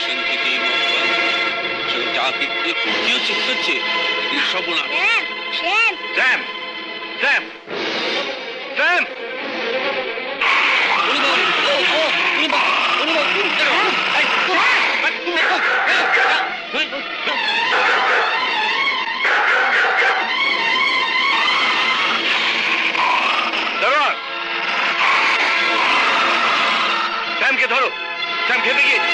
শান্তিতে মহা যা কি হচ্ছে সর্বনাশ। স্যাম স্যাম স্যাম স্যাম দারোয়ান, স্যামকে ধরো। স্যাম খেপে গিয়েছে।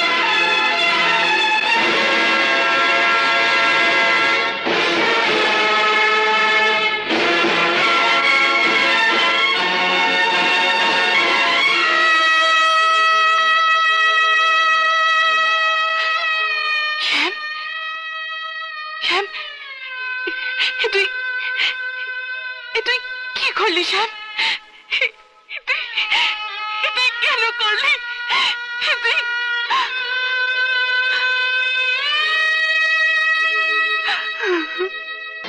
তুই কি করলি শ্যাম? তুই কেন করলি?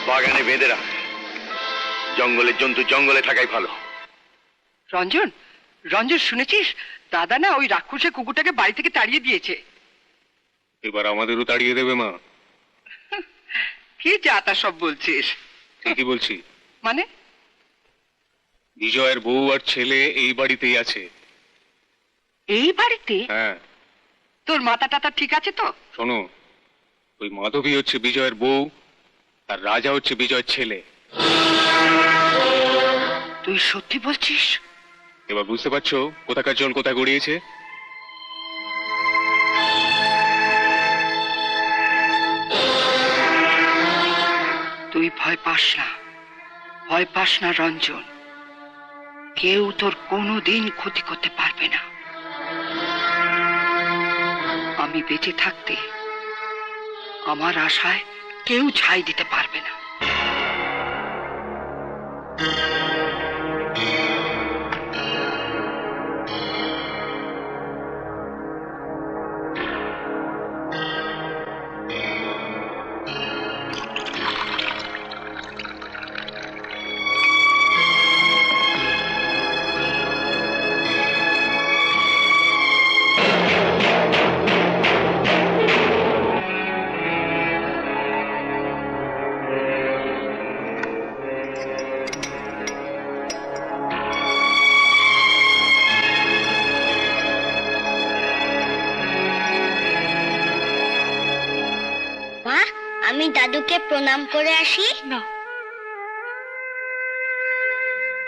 বাগানে বেঁধে রাখ। জঙ্গলের জন্তু জঙ্গলে থাকাই ভালো। রঞ্জন, রঞ্জন শুনেছিস? দাদা না ওই রাক্ষসের কুকুরটাকে বাড়ি থেকে তাড়িয়ে দিয়েছে। এবার আমাদেরও তাড়িয়ে দেবে মা? কি যা তা সব বলছিস? ঠিকই বলছি। মানে? বিজয়ের বউ আর ছেলে এই বাড়িতেই আছে। এই বাড়িতে? হ্যাঁ। তোর মাথা টাথা ঠিক আছে তো? শোনো, ওই মাধবী হচ্ছে বিজয়ের বউ আর রাজা হচ্ছে বিজয়ের ছেলে। তুই সত্যি বলছিস? এবার বুঝতে পারছো কোথাকার জল কোথায় গড়িয়েছে? তুই ভয় পাস না, ভয় পাস না রঞ্জন। কেউ তোর কোনোদিন ক্ষতি করতে পারবে না। আমি বেঁচে থাকতে আমার আশায় কেউ ছাই দিতে পারবে না। মা, আমি দাদুকে প্রণাম করে আসি। না,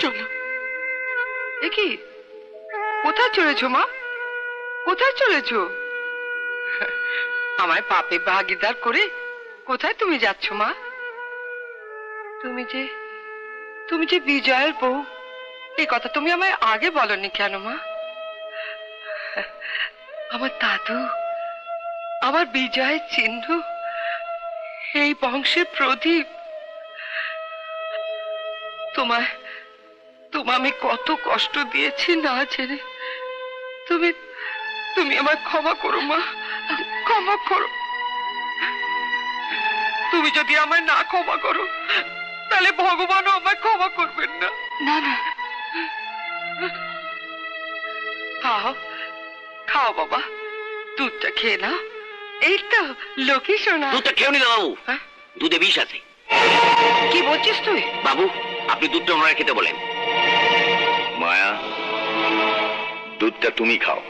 চলো। এ কি, কোথায় চলেছো মা? কোথায় চলেছো? আমায় পাপে ভাগীদার করে কোথায় তুমি যাচ্ছ মা? তুমি যে বিজয়ের বউ, এই কথা তুমি আমায় আগে বলনি কেন মা? আমার দাদু, আমার বিজয়ের চিহ্ন, এই বংশের প্রদীপ। তোমায় আমি কত কষ্ট দিয়েছি না জেনে। তুমি আমায় ক্ষমা করো মা, ক্ষমা করো। তুমি যদি আমায় না ক্ষমা করো তাহলে ভগবানও আমায় ক্ষমা করবেন না। না না, খাও খাও বাবা, দুধটা খেয়ে নাও। এই তো লক্ষ্মী সোনা। দুধটা খেয়ে নি বাবু, হ্যাঁ? দুধে বিষ আছে। কি বলছিস তুই? বাবু, আপনি দুধটা ওনারা খেতে বলেন। মায়া, দুধটা তুমি খাও।